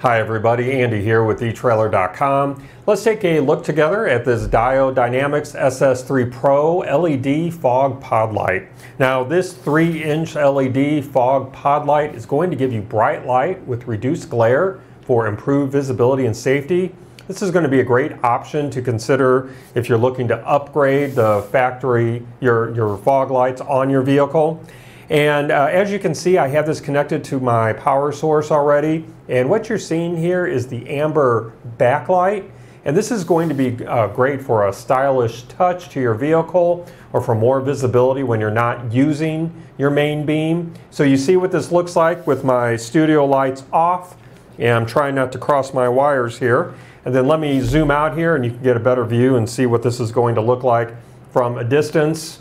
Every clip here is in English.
Hi everybody, Andy here with etrailer.com. Let's take a look together at this Diode Dynamics SS3 Pro LED fog pod light. Now this 3-inch LED fog pod light is going to give you bright light with reduced glare for improved visibility and safety. This is going to be a great option to consider if you're looking to upgrade the factory, your fog lights on your vehicle. And as you can see, I have this connected to my power source already. And what you're seeing here is the amber backlight. And this is going to be great for a stylish touch to your vehicle or for more visibility when you're not using your main beam. So you see what this looks like with my studio lights off. And I'm trying not to cross my wires here. And then let me zoom out here and you can get a better view and see what this is going to look like from a distance.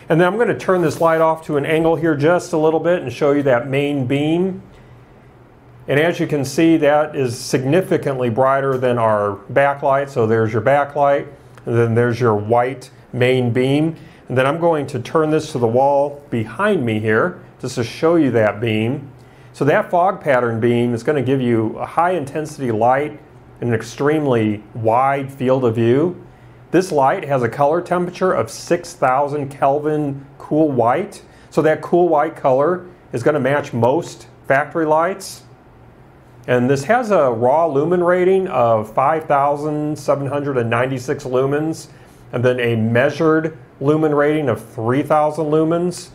And then I'm going to turn this light off to an angle here just a little bit and show you that main beam. And as you can see, that is significantly brighter than our backlight. So there's your backlight, and then there's your white main beam. And then I'm going to turn this to the wall behind me here just to show you that beam. So that fog pattern beam is going to give you a high intensity light and an extremely wide field of view. This light has a color temperature of 6,000 Kelvin cool white. So that cool white color is going to match most factory lights. And this has a raw lumen rating of 5,796 lumens, and then a measured lumen rating of 3,000 lumens.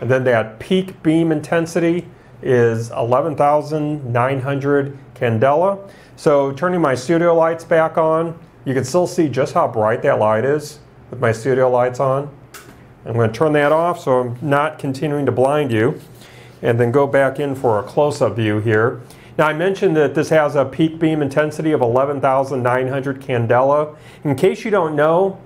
And then that peak beam intensity is 11,900 candela. So turning my studio lights back on, you can still see just how bright that light is with my studio lights on. I'm going to turn that off so I'm not continuing to blind you, and then go back in for a close-up view here. Now I mentioned that this has a peak beam intensity of 11,900 candela. In case you don't know,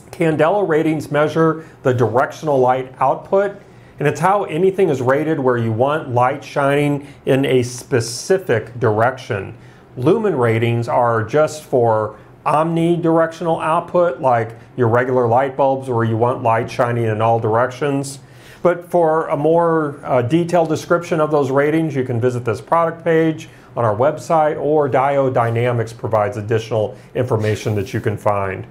candela ratings measure the directional light output, and it's how anything is rated where you want light shining in a specific direction. Lumen ratings are just for omnidirectional output, like your regular light bulbs where you want light shining in all directions. But for a more detailed description of those ratings, you can visit this product page on our website, or Diode Dynamics provides additional information that you can find.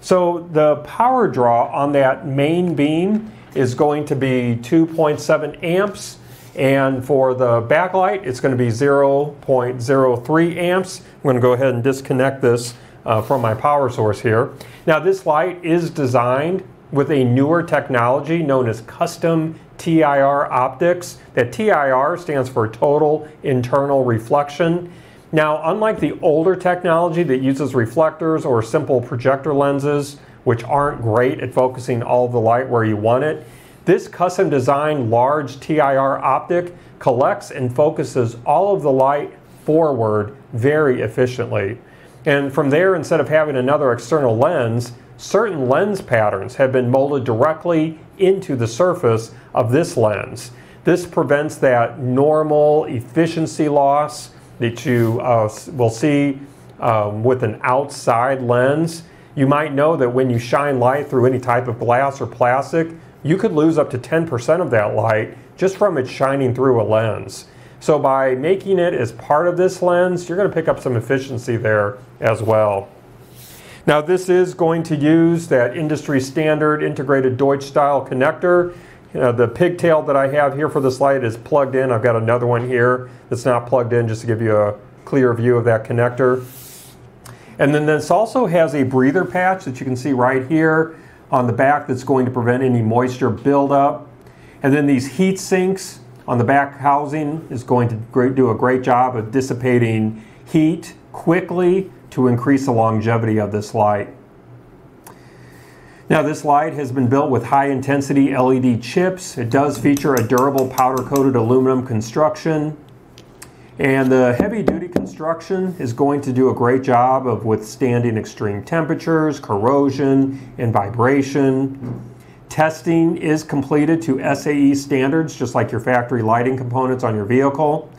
So the power draw on that main beam is going to be 2.7 amps. And for the backlight, it's going to be 0.03 amps. I'm going to go ahead and disconnect this from my power source here. Now this light is designed with a newer technology known as custom TIR optics. That TIR stands for total internal reflection. Now unlike the older technology that uses reflectors or simple projector lenses, which aren't great at focusing all of the light where you want it, this custom designed large TIR optic collects and focuses all of the light forward very efficiently. And from there, instead of having another external lens, certain lens patterns have been molded directly into the surface of this lens. This prevents that normal efficiency loss that you will see with an outside lens. You might know that when you shine light through any type of glass or plastic, you could lose up to 10% of that light just from it shining through a lens. So by making it as part of this lens, you're going to pick up some efficiency there as well. Now this is going to use that industry standard integrated Deutsch style connector. The pigtail that I have here for this light is plugged in. I've got another one here that's not plugged in, just to give you a clear view of that connector. And then this also has a breather patch that you can see right here on the back that's going to prevent any moisture buildup. And then these heat sinks on the back housing is going to do a great job of dissipating heat quickly to increase the longevity of this light. Now this light has been built with high intensity LED chips. It does feature a durable powder coated aluminum construction. And the heavy duty construction is going to do a great job of withstanding extreme temperatures, corrosion, and vibration. Testing is completed to SAE standards, just like your factory lighting components on your vehicle.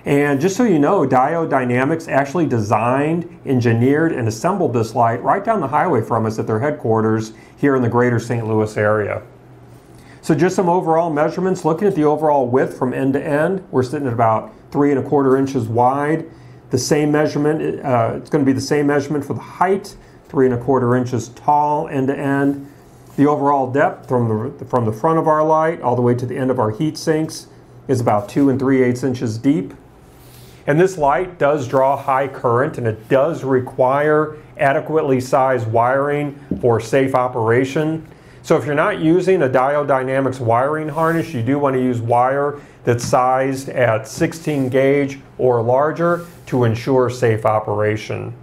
And just so you know, Diode Dynamics actually designed, engineered, and assembled this light right down the highway from us at their headquarters here in the greater St. Louis area. So just some overall measurements. Looking at the overall width from end to end, we're sitting at about 3¼ inches wide. The same measurement, it's going to be the same measurement for the height, 3 1/4 inches tall end to end. The overall depth from the front of our light all the way to the end of our heat sinks is about 2 3/8 inches deep. And this light does draw high current, and it does require adequately sized wiring for safe operation. So if you're not using a Diode Dynamics wiring harness, you do want to use wire that's sized at 16 gauge or larger to ensure safe operation.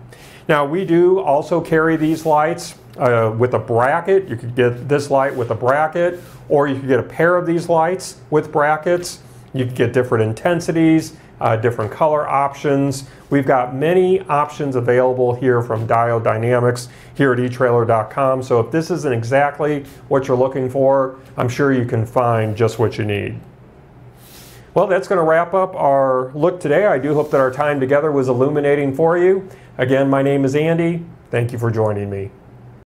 Now, we do also carry these lights with a bracket. You could get this light with a bracket, or you could get a pair of these lights with brackets. You could get different intensities, different color options. We've got many options available here from Diode Dynamics here at etrailer.com. So if this isn't exactly what you're looking for, I'm sure you can find just what you need. Well, that's going to wrap up our look today. I do hope that our time together was illuminating for you. Again, my name is Andy. Thank you for joining me.